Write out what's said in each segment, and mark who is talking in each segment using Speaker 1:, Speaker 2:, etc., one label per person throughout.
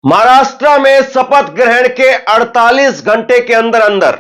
Speaker 1: महाराष्ट्र में शपथ ग्रहण के 48 घंटे के अंदर अंदर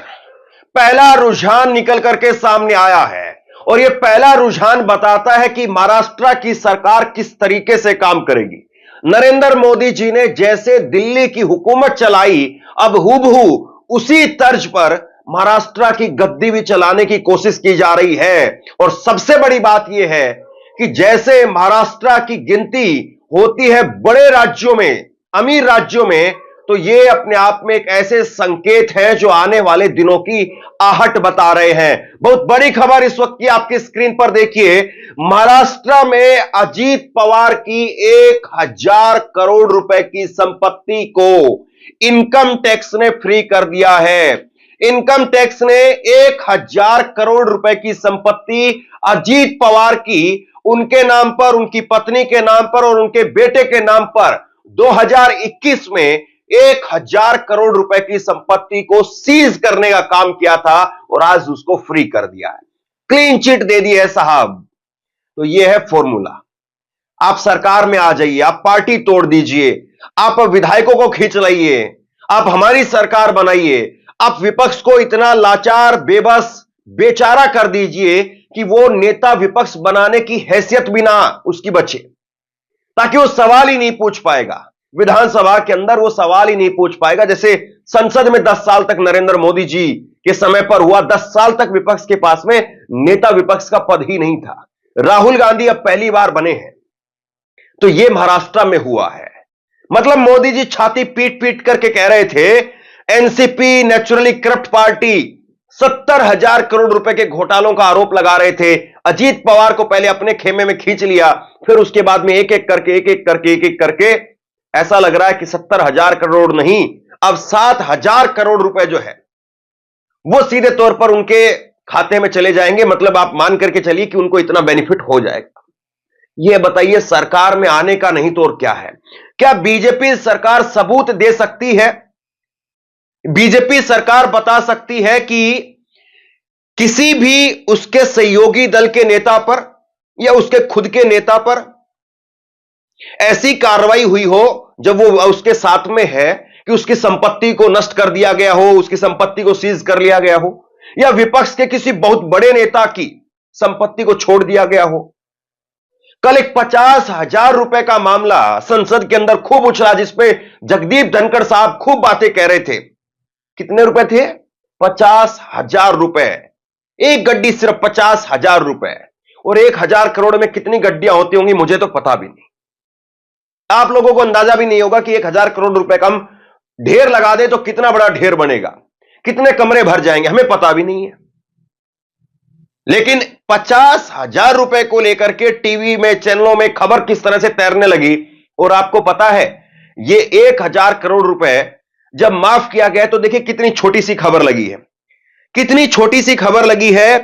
Speaker 1: पहला रुझान निकल करके सामने आया है और यह पहला रुझान बताता है कि महाराष्ट्र की सरकार किस तरीके से काम करेगी। नरेंद्र मोदी जी ने जैसे दिल्ली की हुकूमत चलाई, अब हूबहू उसी तर्ज पर महाराष्ट्र की गद्दी भी चलाने की कोशिश की जा रही है। और सबसे बड़ी बात यह है कि जैसे महाराष्ट्र की गिनती होती है बड़े राज्यों में, अमीर राज्यों में, तो ये अपने आप में एक ऐसे संकेत है जो आने वाले दिनों की आहट बता रहे हैं। बहुत बड़ी खबर इस वक्त की आपकी स्क्रीन पर देखिए। महाराष्ट्र में अजीत पवार की 1000 करोड़ रुपए की संपत्ति को इनकम टैक्स ने फ्री कर दिया है। इनकम टैक्स ने 1000 करोड़ रुपए की संपत्ति अजीत पवार की उनके नाम पर, उनकी पत्नी के नाम पर और उनके बेटे के नाम पर 2021 में 1000 करोड़ रुपए की संपत्ति को सीज करने का काम किया था और आज उसको फ्री कर दिया है, क्लीन चिट दे दी है साहब। तो यह है फॉर्मूला। आप सरकार में आ जाइए, आप पार्टी तोड़ दीजिए, आप विधायकों को खींच लाइए, आप हमारी सरकार बनाइए, आप विपक्ष को इतना लाचार, बेबस, बेचारा कर दीजिए कि वो नेता विपक्ष बनाने की हैसियत भी ना उसकी बचे, ताकि वो सवाल ही नहीं पूछ पाएगा। विधानसभा के अंदर वो सवाल ही नहीं पूछ पाएगा। जैसे संसद में 10 साल तक नरेंद्र मोदी जी के समय पर हुआ, 10 साल तक विपक्ष के पास में नेता विपक्ष का पद ही नहीं था। राहुल गांधी अब पहली बार बने हैं, तो ये महाराष्ट्र में हुआ है। मतलब मोदी जी छाती पीट पीट करके कह रहे थे NCP naturally corrupt party, 70,000 crore रुपए के घोटालों का आरोप लगा रहे थे। अजीत पवार को पहले अपने खेमे में खींच लिया, फिर उसके बाद में एक एक करके ऐसा लग रहा है कि 70,000 करोड़ नहीं, अब 7,000 करोड़ रुपए जो है वो सीधे तौर पर उनके खाते में चले जाएंगे। मतलब आप मान करके चलिए कि उनको इतना बेनिफिट हो जाएगा। यह बताइए सरकार में आने का नहीं तो और क्या है? क्या बीजेपी सरकार सबूत दे सकती है? बीजेपी सरकार बता सकती है कि किसी भी उसके सहयोगी दल के नेता पर या उसके खुद के नेता पर ऐसी कार्रवाई हुई हो जब वो उसके साथ में है कि उसकी संपत्ति को नष्ट कर दिया गया हो, उसकी संपत्ति को सीज कर लिया गया हो, या विपक्ष के किसी बहुत बड़े नेता की संपत्ति को छोड़ दिया गया हो? कल एक 50,000 रुपए का मामला संसद के अंदर खूब उछला, जिसपे जगदीप धनखड़ साहब खूब बातें कह रहे थे। कितने रुपए थे? 50,000 रुपए। एक गड्डी सिर्फ 50,000 रुपए। और 1000 करोड़ में कितनी गड्डियां होती होंगी मुझे तो पता भी नहीं। आप लोगों को अंदाजा भी नहीं होगा कि 1000 करोड़ रुपए का हम ढेर लगा दे तो कितना बड़ा ढेर बनेगा, कितने कमरे भर जाएंगे, हमें पता भी नहीं है। लेकिन 50,000 रुपए को लेकर के टीवी में, चैनलों में खबर किस तरह से तैरने लगी। और आपको पता है ये 1000 करोड़ रुपए जब माफ किया गया तो देखिए कितनी छोटी सी खबर लगी है, कितनी छोटी सी खबर लगी है।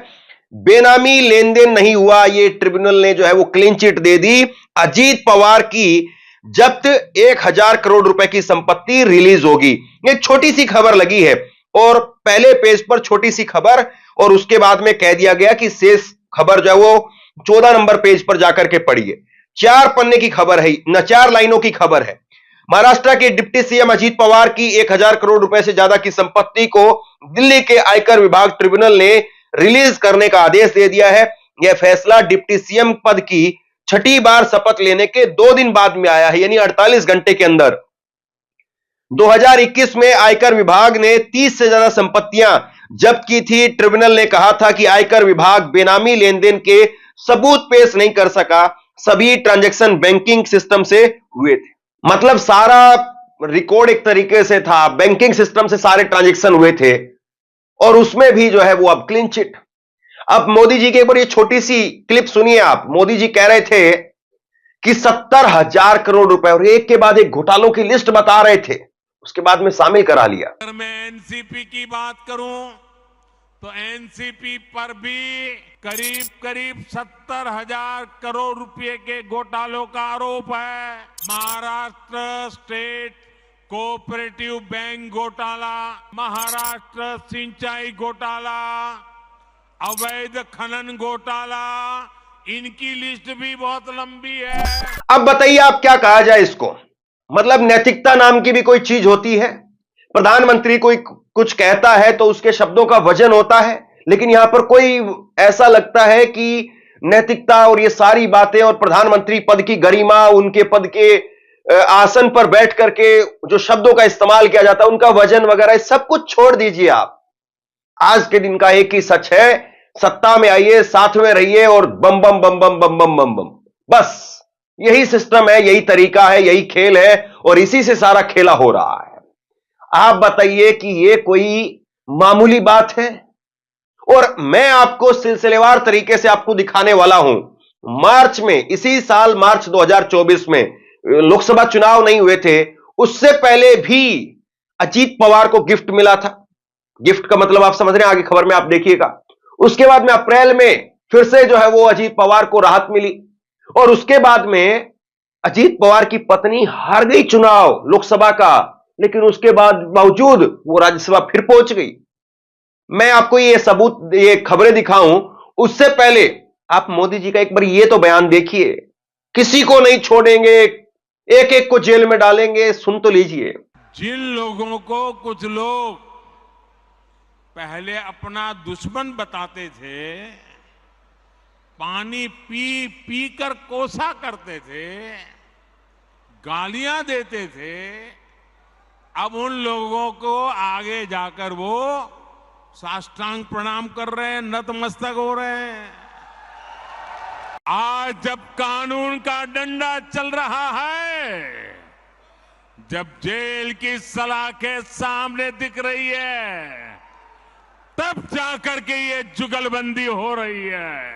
Speaker 1: बेनामी लेन देन नहीं हुआ, ये ट्रिब्यूनल ने जो है वो क्लीन चिट दे दी। अजीत पवार की जब्त 1000 करोड़ रुपए की संपत्ति रिलीज होगी। एक छोटी सी खबर लगी है और पहले पेज पर छोटी सी खबर, और उसके बाद में कह दिया गया कि शेष खबर जो है वो 14 नंबर पेज पर जाकर के पढ़िए। 4 पन्ने की खबर है न, 4 लाइनों की खबर है। महाराष्ट्र के डिप्टी सीएम अजीत पवार की 1000 करोड़ रुपए से ज्यादा की संपत्ति को दिल्ली के आयकर विभाग ट्रिब्यूनल ने रिलीज करने का आदेश दे दिया है। यह फैसला डिप्टी सीएम पद की 6ठी बार शपथ लेने के 2 दिन बाद में आया है, यानी 48 घंटे के अंदर। 2021 में आयकर विभाग ने 30 से ज्यादा संपत्तियां जब्त की थी। ट्रिब्यूनल ने कहा था कि आयकर विभाग बेनामी लेन देन के सबूत पेश नहीं कर सका, सभी ट्रांजैक्शन बैंकिंग सिस्टम से हुए थे। मतलब सारा रिकॉर्ड एक तरीके से था, बैंकिंग सिस्टम से सारे ट्रांजैक्शन हुए थे, और उसमें भी जो है वो अब क्लीन चिट। अब मोदी जी की एक बार ये छोटी सी क्लिप सुनिए आप। मोदी जी कह रहे थे कि 70,000 करोड़ रुपए, और एक के बाद एक घोटालों की लिस्ट बता रहे थे, उसके बाद में शामिल करा लिया।
Speaker 2: अगर मैं एनसीपी की बात करूं तो एनसीपी पर भी करीब करीब 70,000 करोड़ रुपए के घोटालों का आरोप है। महाराष्ट्र स्टेट कोऑपरेटिव बैंक घोटाला, महाराष्ट्र सिंचाई घोटाला, अवैध खनन घोटाला, इनकी लिस्ट भी बहुत लंबी है।
Speaker 1: अब बताइए आप क्या कहा जाए इसको। मतलब नैतिकता नाम की भी कोई चीज होती है। प्रधानमंत्री कोई कुछ कहता है तो उसके शब्दों का वजन होता है, लेकिन यहां पर कोई ऐसा लगता है कि नैतिकता और ये सारी बातें और प्रधानमंत्री पद की गरिमा, उनके पद के आसन पर बैठ करके जो शब्दों का इस्तेमाल किया जाता है, उनका वजन वगैरह सब कुछ छोड़ दीजिए आप। आज के दिन का एक ही सच है, सत्ता में आइए, साथ में रहिए और बम बम बम बम बम बम बम बम, बस यही सिस्टम है, यही तरीका है, यही खेल है और इसी से सारा खेला हो रहा है। आप बताइए कि यह कोई मामूली बात है? और मैं आपको सिलसिलेवार तरीके से आपको दिखाने वाला हूं। मार्च में, इसी साल मार्च 2024 में लोकसभा चुनाव नहीं हुए थे, उससे पहले भी अजीत पवार को गिफ्ट मिला था। गिफ्ट का मतलब आप समझ रहे हैं, आगे खबर में आप देखिएगा। उसके बाद में अप्रैल में फिर से जो है वो अजीत पवार को राहत मिली और उसके बाद में अजीत पवार की पत्नी हार गई चुनाव लोकसभा का, लेकिन उसके बाद बावजूद वो राज्यसभा फिर पहुंच गई। मैं आपको ये सबूत, ये खबरें दिखाऊं उससे पहले आप मोदी जी का एक बार ये तो बयान देखिए, किसी को नहीं छोड़ेंगे, एक एक को जेल में डालेंगे। सुन तो लीजिए।
Speaker 2: जिन लोगों को कुछ लोग पहले अपना दुश्मन बताते थे, पानी पी पी कर कोसा करते थे, गालियां देते थे, अब उन लोगों को आगे जाकर वो साष्टांग प्रणाम कर रहे हैं, नतमस्तक हो रहे हैं। आज जब कानून का डंडा चल रहा है, जब जेल की सलाखें सामने दिख रही है, तब जाकर के ये जुगलबंदी हो रही है।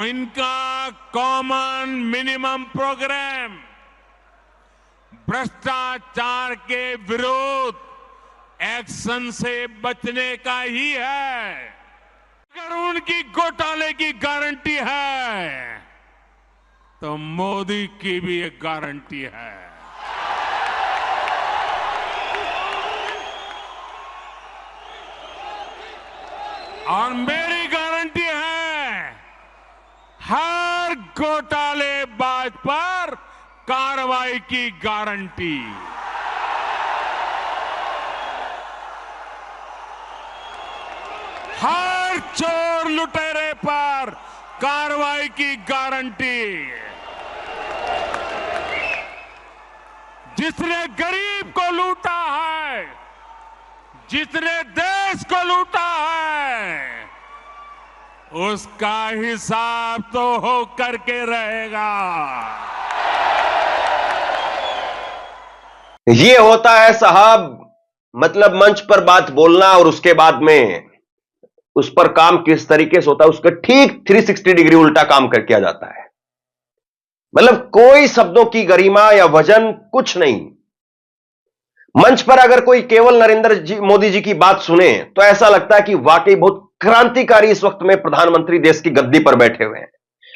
Speaker 2: इनका कॉमन मिनिमम प्रोग्राम भ्रष्टाचार के विरुद्ध एक्शन से बचने का ही है। अगर उनकी घोटाले की गारंटी है तो मोदी की भी एक गारंटी है। और मेरी गारंटी है, हर घोटालेबाज पर कार्रवाई की गारंटी। हर चोर लुटेरे पर कार्रवाई की गारंटी। जिसने गरीब को लूटा है, जिसने देश को लूटा है, उसका हिसाब तो हो करके रहेगा।
Speaker 1: ये होता है साहब, मतलब मंच पर बात बोलना और उसके बाद में उस पर काम किस तरीके से होता है, उसका ठीक 360 डिग्री उल्टा काम कर किया जाता है। मतलब कोई शब्दों की गरिमा या वजन कुछ नहीं। मंच पर अगर कोई केवल नरेंद्र मोदी जी की बात सुने तो ऐसा लगता है कि वाकई बहुत क्रांतिकारी इस वक्त में प्रधानमंत्री देश की गद्दी पर बैठे हुए हैं।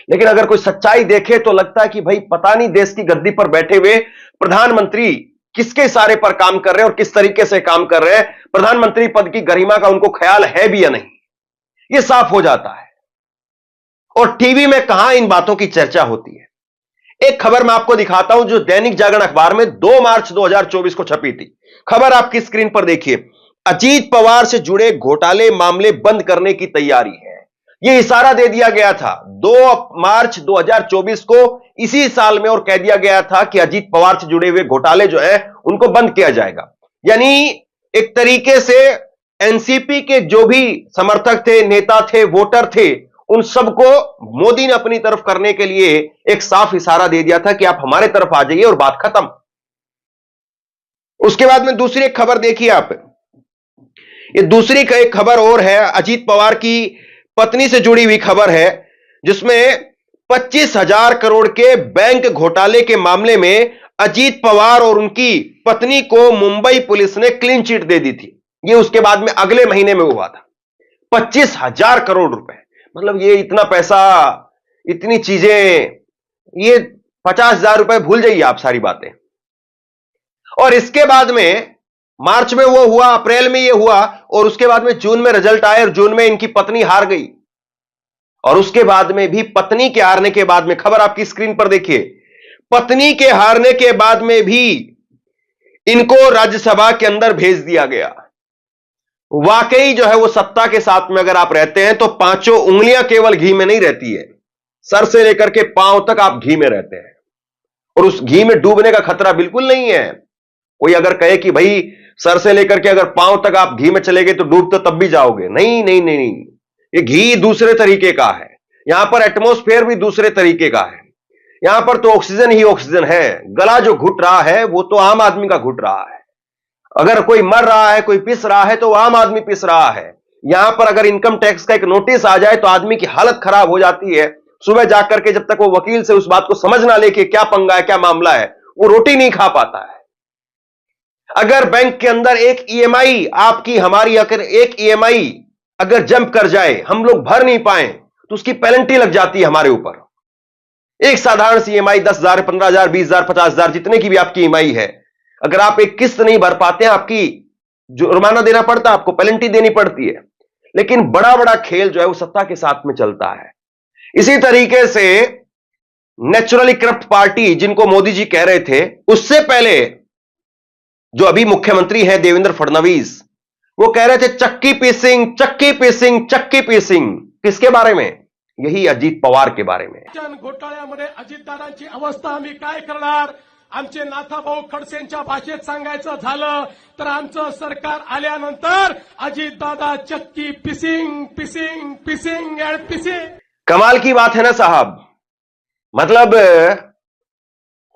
Speaker 1: लेकिन अगर कोई सच्चाई देखे तो लगता है कि भाई पता नहीं देश की गद्दी पर बैठे हुए प्रधानमंत्री किसके इशारे पर काम कर रहे हैं और किस तरीके से काम कर रहे हैं। प्रधानमंत्री पद की गरिमा का उनको ख्याल है भी या नहीं, यह साफ हो जाता है। और टीवी में कहां इन बातों की चर्चा होती है। एक खबर मैं आपको दिखाता हूं जो दैनिक जागरण अखबार में 2 मार्च 2024 को छपी थी। खबर आपकी स्क्रीन पर देखिए। अजीत पवार से जुड़े घोटाले मामले बंद करने की तैयारी है। यह इशारा दे दिया गया था 2 मार्च 2024 को, इसी साल में, और कह दिया गया था कि अजीत पवार से जुड़े हुए घोटाले जो है उनको बंद किया जाएगा। यानी एक तरीके से एनसीपी के जो भी समर्थक थे, नेता थे, वोटर थे, उन सबको मोदी ने अपनी तरफ करने के लिए एक साफ इशारा दे दिया था कि आप हमारे तरफ आ जाइए और बात खत्म। उसके बाद में दूसरी एक खबर देखिए आप। ये दूसरी एक खबर और है, अजीत पवार की पत्नी से जुड़ी हुई खबर है, जिसमें 25,000 करोड़ के बैंक घोटाले के मामले में अजीत पवार और उनकी पत्नी को मुंबई पुलिस ने क्लीन चिट दे दी थी। यह उसके बाद में अगले महीने में हुआ था। 25,000 करोड़ रुपए, मतलब ये इतना पैसा, इतनी चीजें, ये 50,000 रुपए भूल जाइए आप सारी बातें। और इसके बाद में मार्च में वो हुआ, अप्रैल में ये हुआ, और उसके बाद में जून में रिजल्ट आए और जून में इनकी पत्नी हार गई। और उसके बाद में भी पत्नी के हारने के बाद में, खबर आपकी स्क्रीन पर देखिए, पत्नी के हारने के बाद में भी इनको राज्यसभा के अंदर भेज दिया गया। वाकई जो है वो सत्ता के साथ में अगर आप रहते हैं तो पांचों उंगलियां केवल घी में नहीं रहती है, सर से लेकर के पांव तक आप घी में रहते हैं और उस घी में डूबने का खतरा बिल्कुल नहीं है। कोई अगर कहे कि भाई सर से लेकर के अगर पांव तक आप घी में चले गए तो डूब तो तब भी जाओगे, नहीं नहीं नहीं नहीं, ये घी दूसरे तरीके का है। यहां पर एटमॉस्फेयर भी दूसरे तरीके का है। यहां पर तो ऑक्सीजन ही ऑक्सीजन है। गला जो घुट रहा है वो तो आम आदमी का घुट रहा है। अगर कोई मर रहा है, कोई पिस रहा है तो आम आदमी पिस रहा है। यहां पर अगर इनकम टैक्स का एक नोटिस आ जाए तो आदमी की हालत खराब हो जाती है। सुबह जाकर के जब तक वो वकील से उस बात को समझ ना ले कि क्या पंगा है, क्या मामला है, वो रोटी नहीं खा पाता है। अगर बैंक के अंदर एक ईएमआई आपकी हमारी अगर एक ईएमआई अगर जंप कर जाए, हम लोग भर नहीं पाए तो उसकी पेनल्टी लग जाती है हमारे ऊपर। एक साधारण सी ईएमआई 10,000, 15,000, 20,000, 50,000 जितने की भी आपकी ईएमआई है, अगर आप एक किस्त नहीं भर पाते हैं, आपकी जुर्माना देना पड़ता है, आपको पेनल्टी देनी पड़ती है। लेकिन बड़ा बड़ा खेल जो है वो सत्ता के साथ में चलता है। इसी तरीके से नेचुरली करप्ट पार्टी जिनको मोदी जी कह रहे थे, उससे पहले जो अभी मुख्यमंत्री हैं देवेंद्र फडणवीस, वो कह रहे थे चक्की पीसिंग, चक्की पीसिंग, चक्की पीसिंग। किसके बारे में? यही अजित पवार के बारे में।
Speaker 3: घोटाळ्यामध्ये अजितदादांची अवस्था आम्ही काय करणार? आमचे नाथाभाऊ खडसेंच्या भाषेत सांगायचं झालं तर आमचं सरकार आल्यानंतर अजितदादा चक्की पिसिंग पिसिंग पिसिंग एंड पिसिंग।
Speaker 1: कमाल की बात है ना साहब, मतलब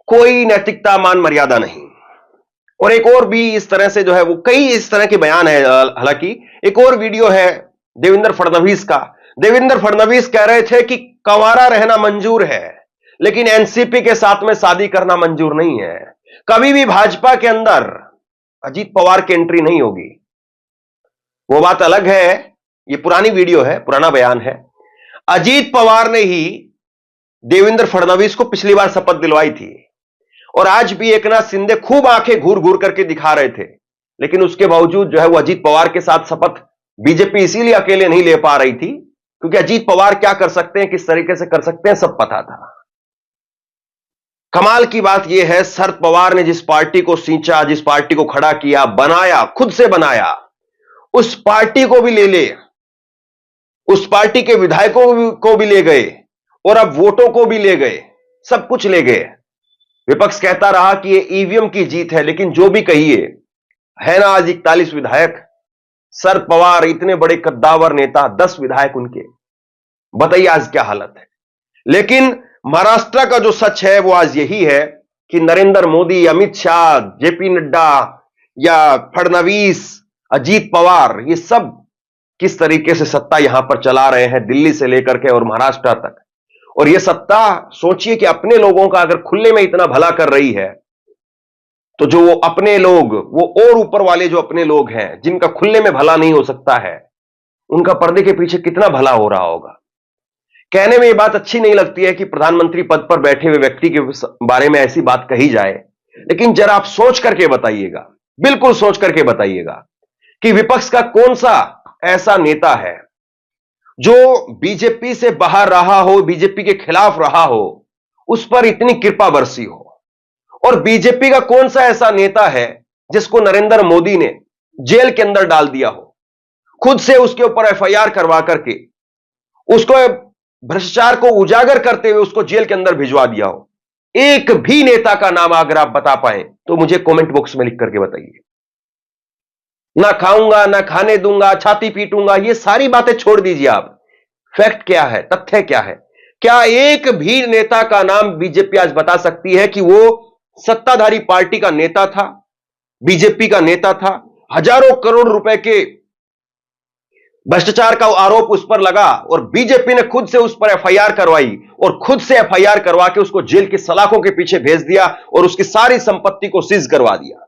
Speaker 1: कोई नैतिकता मान मर्यादा नहीं। और एक और भी इस तरह से जो है वो कई इस तरह के बयान है। हालांकि एक और वीडियो है देवेंद्र फडणवीस का। देवेंद्र फडणवीस कह रहे थे कि कंवारा रहना मंजूर है लेकिन एनसीपी के साथ में शादी करना मंजूर नहीं है। कभी भी भाजपा के अंदर अजीत पवार की एंट्री नहीं होगी, वो बात अलग है। ये पुरानी वीडियो है, पुराना बयान है। अजीत पवार ने ही देवेंद्र फडणवीस को पिछली बार शपथ दिलवाई थी और आज भी एकनाथ शिंदे खूब आंखें घूर घूर करके दिखा रहे थे, लेकिन उसके बावजूद जो है वो अजीत पवार के साथ शपथ बीजेपी इसीलिए अकेले नहीं ले पा रही थी क्योंकि अजीत पवार क्या कर सकते हैं, किस तरीके से कर सकते हैं, सब पता था। कमाल की बात यह है, शरद पवार ने जिस पार्टी को सींचा, जिस पार्टी को खड़ा किया, बनाया, खुद से बनाया, उस पार्टी को भी ले ले, उस पार्टी के विधायकों को भी ले गए और अब वोटों को भी ले गए, सब कुछ ले गए। विपक्ष कहता रहा कि ये ईवीएम की जीत है, लेकिन जो भी कहिए है ना, आज 41 विधायक। शरद पवार इतने बड़े कद्दावर नेता, 10 विधायक उनके, बताइए आज क्या हालत है। लेकिन महाराष्ट्र का जो सच है वो आज यही है कि नरेंद्र मोदी, अमित शाह, जेपी नड्डा या फडणवीस, अजीत पवार, ये सब किस तरीके से सत्ता यहां पर चला रहे हैं दिल्ली से लेकर के और महाराष्ट्र तक। और यह सत्ता सोचिए कि अपने लोगों का अगर खुले में इतना भला कर रही है तो जो वो अपने लोग, वो और ऊपर वाले जो अपने लोग हैं जिनका खुले में भला नहीं हो सकता है, उनका पर्दे के पीछे कितना भला हो रहा होगा। कहने में यह बात अच्छी नहीं लगती है कि प्रधानमंत्री पद पर बैठे हुए व्यक्ति के बारे में ऐसी बात कही जाए, लेकिन जरा आप सोच करके बताइएगा, बिल्कुल सोच करके बताइएगा कि विपक्ष का कौन सा ऐसा नेता है जो बीजेपी से बाहर रहा हो, बीजेपी के खिलाफ रहा हो, उस पर इतनी कृपा बरसी हो। और बीजेपी का कौन सा ऐसा नेता है जिसको नरेंद्र मोदी ने जेल के अंदर डाल दिया हो, खुद से उसके ऊपर एफआईआर करवा करके, उसको भ्रष्टाचार को उजागर करते हुए उसको जेल के अंदर भिजवा दिया हो। एक भी नेता का नाम अगर आप बता पाए तो मुझे कमेंट बॉक्स में लिख करके बताइए। ना खाऊंगा, ना खाने दूंगा, छाती पीटूंगा, ये सारी बातें छोड़ दीजिए आप। फैक्ट क्या है, तथ्य क्या है? क्या एक भी नेता का नाम बीजेपी आज बता सकती है कि वो सत्ताधारी पार्टी का नेता था, बीजेपी का नेता था, हजारों करोड़ रुपए के भ्रष्टाचार का आरोप उस पर लगा और बीजेपी ने खुद से उस पर एफआईआर करवाई और खुद से एफआईआर करवा के उसको जेल की सलाखों के पीछे भेज दिया और उसकी सारी संपत्ति को सीज करवा दिया।